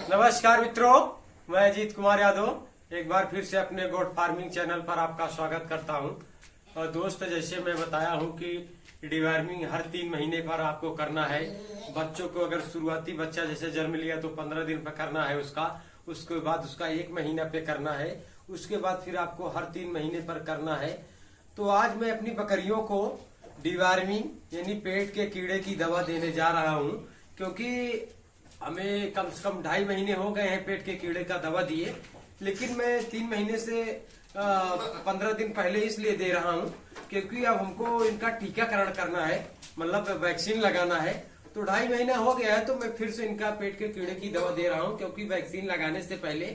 नमस्कार मित्रों, मैं अजीत कुमार यादव एक बार फिर से अपने गोट फार्मिंग चैनल पर आपका स्वागत करता हूं। और दोस्त, जैसे मैं बताया हूं कि डिवर्मिंग हर 3 महीने पर आपको करना है। बच्चों को अगर शुरुआती बच्चा जैसे जन्म लिया तो 15 दिन पर करना है उसका, उसके बाद उसका 1 महीना पे करना है, उसके बाद फिर आपको हर 3 महीने पर करना है। तो आज मैं अपनी बकरियों को डिवर्मिंग यानी पेट के कीड़े की दवा देने जा रहा हूं, क्योंकि हमें कम से कम 2.5 महीने हो गए हैं पेट के कीड़े का दवा दिए, लेकिन मैं 3 महीने से 15 दिन पहले इसलिए दे रहा हूं क्योंकि अब हमको इनका टीकाकरण करना है, मतलब वैक्सीन लगाना है। तो 2.5 महीना हो गया है तो मैं फिर से इनका पेट के कीड़े की दवा दे रहा हूं, क्योंकि वैक्सीन लगाने से पहले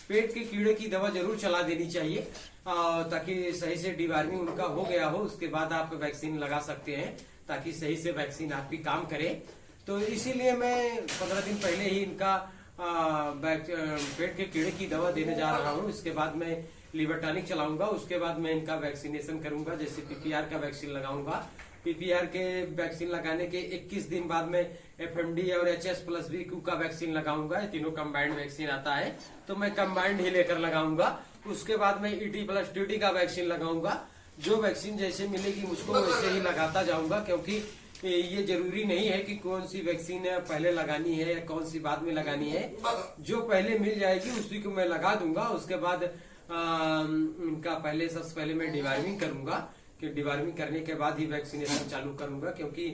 पेट के कीड़े की दवा जरूर चला देनी चाहिए, ताकि सही से डिवर्मिंग उनका हो गया हो, उसके बाद आप वैक्सीन लगा सकते हैं ताकि सही से वैक्सीन आपकी काम करे। तो इसीलिए मैं 15 दिन पहले ही इनका पेट के कीड़े की दवा देने जा रहा हूँ। इसके बाद मैं लीवर टॉनिक चलाऊंगा, उसके बाद मैं इनका वैक्सीनेशन करूंगा, जैसे पीपीआर का वैक्सीन लगाऊंगा। पीपीआर के वैक्सीन लगाने के 21 दिन बाद में एफएमडी और HS+V का वैक्सीन लगाऊंगा। ये तीनों कंबाइंड वैक्सीन आता है, तो मैं कंबाइंड ही लेकर लगाऊंगा। उसके बाद मैं ET+TD का वैक्सीन लगाऊंगा। जो वैक्सीन जैसे मिलेगी मुझको वैसे ही लगाता जाऊंगा, क्योंकि ये जरूरी नहीं है कि कौन सी वैक्सीन पहले लगानी है या कौन सी बाद में लगानी है। जो पहले मिल जाएगी उसी को मैं लगा दूंगा। उसके बाद इनका सबसे पहले मैं डिवर्मिंग करूंगा, कि डिवर्मिंग करने के बाद ही वैक्सीनेशन चालू करूंगा, क्योंकि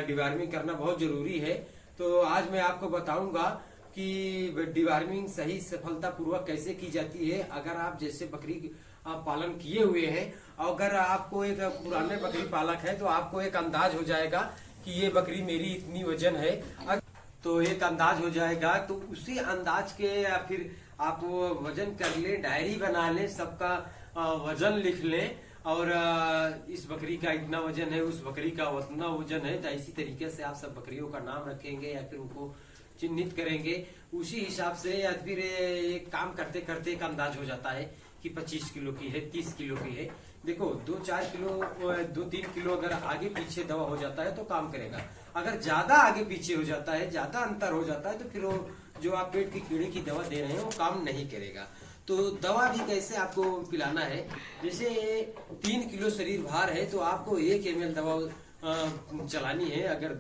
डिवर्मिंग करना बहुत जरूरी है। तो आज मैं आपको बताऊंगा कि डिवर्मिंग सही सफलतापूर्वक कैसे की जाती है। अगर आप जैसे बकरी आप पालन किए हुए हैं, अगर आपको एक पुराने बकरी पालक है तो आपको एक अंदाज हो जाएगा कि ये बकरी मेरी इतनी वजन है, तो एक अंदाज हो जाएगा। तो उसी अंदाज के या फिर आप वो वजन कर ले, डायरी बना ले, सबका वजन लिख ले, और इस बकरी का इतना वजन है, उस बकरी का उतना वजन है। तो इसी तरीके से आप सब बकरियों का नाम रखेंगे या फिर उनको चिन्हित करेंगे, उसी हिसाब से या फिर एक काम करते करते एक अंदाज हो जाता है कि 25 किलो की है, 30 किलो की है। देखो 2-4 किलो 2-3 किलो अगर आगे पीछे दवा हो जाता है तो काम करेगा। अगर ज्यादा आगे पीछे हो जाता है, ज्यादा अंतर हो जाता है, तो फिर वो जो आप पेट के कीड़े की दवा दे रहे हैं वो काम नहीं करेगा। तो दवा भी कैसे आपको पिलाना है, जैसे 3 किलो शरीर भार है तो आपको 1 ml दवा चलानी है। अगर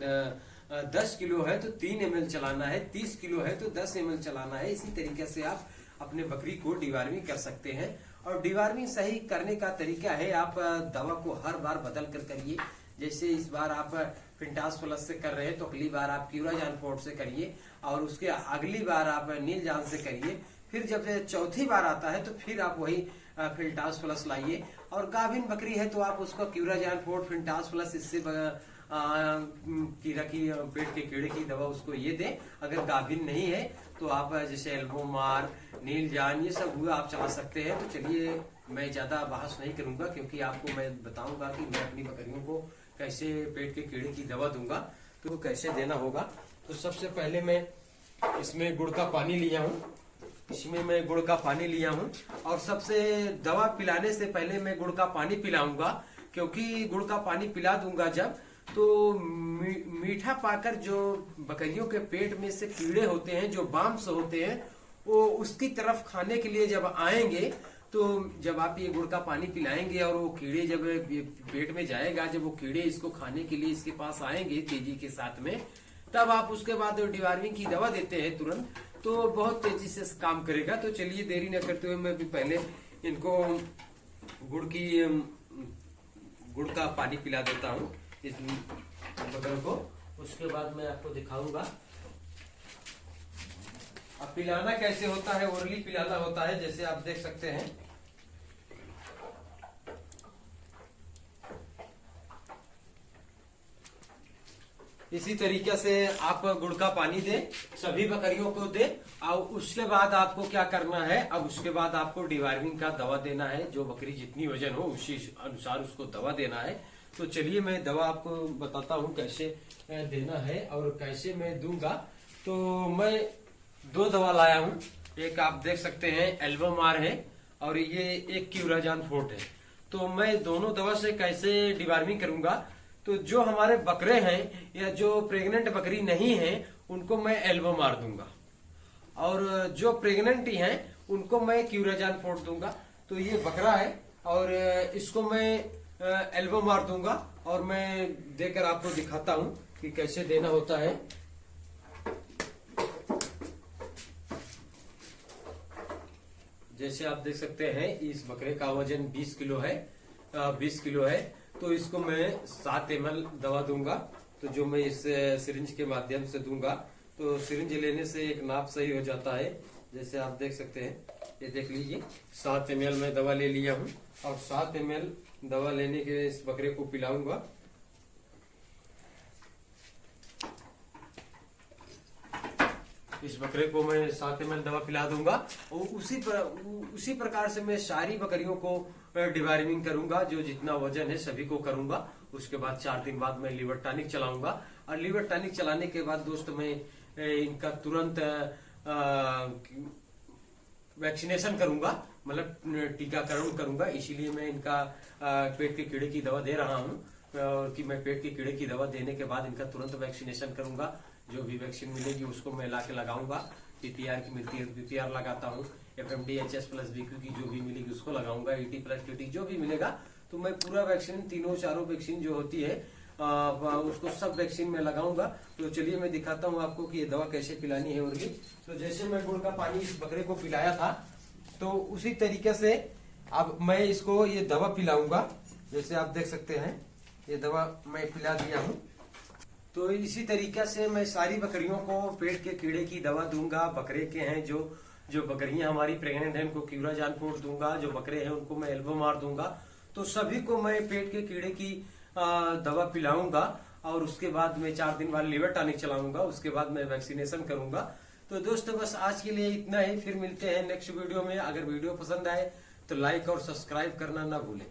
10 किलो है तो 3 ml चलाना है, 30 किलो है तो 10 ml चलाना है। इसी तरीके से आप अपने बकरी को डिवर्मिंग कर सकते हैं। और डिवर्मिंग सही करने का तरीका है, आप दवा को हर बार बदल कर करिए। जैसे इस बार आप फिंटास प्लस से कर रहे हैं तो अगली बार आप क्यूराजान फोर्ट से करिए, और उसके अगली बार आप नील जान से करिए। फिर जब चौथी बार आता है तो फिर आप वही फिंटास प्लस लाइए। और गाभिन बकरी है तो आप उसको क्यूराजान फोर्ट, फिंटास प्लस, इससे कीड़ा की पेट के कीड़े की दवा उसको ये दें। अगर गाभिन नहीं है तो आप जैसे एल्बोमार, नील जान, ये सब हुआ आप चला सकते हैं। तो चलिए मैं ज्यादा बहस नहीं करूंगा, क्योंकि आपको मैं बताऊंगा कि मैं अपनी बकरियों को कैसे पेट के कीड़े की दवा दूंगा, तो कैसे देना होगा। तो सबसे पहले मैं इसमें गुड़ का पानी लिया हूँ, और सबसे दवा पिलाने से पहले मैं गुड़ का पानी पिलाऊंगा, क्योंकि गुड़ का पानी पिला दूंगा जब, तो मीठा पाकर जो बकरियों के पेट में से कीड़े होते हैं, जो बाम्स होते हैं, वो उसकी तरफ खाने के लिए जब आएंगे, तो जब आप ये गुड़ का पानी पिलाएंगे और वो कीड़े जब पेट में जाएगा, जब वो कीड़े इसको खाने के लिए इसके पास आएंगे तेजी के साथ में, तब आप उसके बाद डिवर्मिंग की दवा देते हैं तुरंत, तो बहुत तेजी से काम करेगा। तो चलिए देरी न करते हुए मैं भी पहले इनको गुड़ का पानी पिला देता हूँ इस बकरों को, उसके बाद मैं आपको दिखाऊंगा। अब पिलाना कैसे होता है, ओरली पिलाना होता है, जैसे आप देख सकते हैं। इसी तरीके से आप गुड़ का पानी दें, सभी बकरियों को दें, और उसके बाद आपको क्या करना है, अब उसके बाद आपको डिवर्मिंग का दवा देना है। जो बकरी जितनी वजन हो उसी अनुसार उसको दवा देना है। तो चलिए मैं दवा आपको बताता हूँ कैसे देना है और कैसे मैं दूंगा। तो मैं 2 दवा लाया हूँ, एक आप देख सकते हैं एल्बोमार है, और ये एक क्यूराजान फोर्ट है। तो मैं दोनों दवा से कैसे डिवर्मिंग करूंगा, तो जो हमारे बकरे हैं या जो प्रेग्नेंट बकरी नहीं है उनको मैं एल्बोमार दूंगा, और जो प्रेग्नेंट हैं उनको मैं क्यूराजान फोड़ दूंगा। तो ये बकरा है और इसको मैं एल्बो मार दूंगा और मैं देकर आपको दिखाता हूं कि कैसे देना होता है। जैसे आप देख सकते हैं इस बकरे का वजन 20 किलो है, 20 किलो है। तो इसको मैं 7 ml दवा दूंगा। तो जो मैं इस सिरिंज के माध्यम से दूंगा, तो सिरिंज लेने से एक नाप सही हो जाता है। जैसे आप देख सकते हैं, ये देख लीजिए 7 ml मैं दवा ले लिया हूं और 7 ml दवा लेने के इस बकरे को पिलाऊंगा। इस बकरे को मैं 7 ml दवा पिला दूंगा और उसी प्रकार से मैं सारी बकरियों को डिवार्मिंग करूंगा। जो जितना वजन है सभी को करूंगा। उसके बाद 4 दिन बाद मैं लीवर टॉनिक चलाऊंगा और लीवर टॉनिक चलाने के बाद दोस्त मैं इनका तुरंत वैक्सीनेशन करूंगा, मतलब टीकाकरण करूंगा। इसीलिए मैं इनका पेट के कीड़े की दवा दे रहा हूं और कि मैं पेट के कीड़े की दवा देने के बाद इनका तुरंत वैक्सीनेशन करूंगा। जो भी वैक्सीन मिलेगी उसको मैं लाके लगाऊंगा। पीपीआर की मिलती है पीपीआर लगाता हूँ, FMD HS प्लस BQ की जो भी मिलेगी उसको लगाऊंगा, ET प्लस TT जो भी मिलेगा। तो मैं पूरा वैक्सीन तीनों चारों वैक्सीन जो होती है उसको सब वैक्सीन में लगाऊंगा। तो चलिए मैं दिखाता हूँ आपको कि ये दवा कैसे पिलानी है मुर्गी। तो जैसे मैं गुड़ का पानी इस बकरे को पिलाया था, तो उसी तरीके से अब मैं इसको ये दवा पिलाऊंगा। जैसे आप देख सकते हैं ये दवा मैं पिला दिया हूँ। तो इसी तरीके से मैं सारी बकरियों को पेट के कीड़े की दवा दूंगा। बकरे के हैं जो बकरियां हमारी प्रेग्नेंट हैं उनको क्यूराजान फोड़ दूंगा। जो बकरे हैं उनको मैं एल्बो मार दूंगा। तो सभी को मैं पेट के कीड़े की दवा पिलाऊंगा और उसके बाद मैं 4 दिन बाद लीवर टॉनिक चलाऊंगा। उसके बाद मैं वैक्सीनेशन करूंगा। तो दोस्तों बस आज के लिए इतना ही। फिर मिलते हैं नेक्स्ट वीडियो में। अगर वीडियो पसंद आए तो लाइक और सब्सक्राइब करना ना भूलें।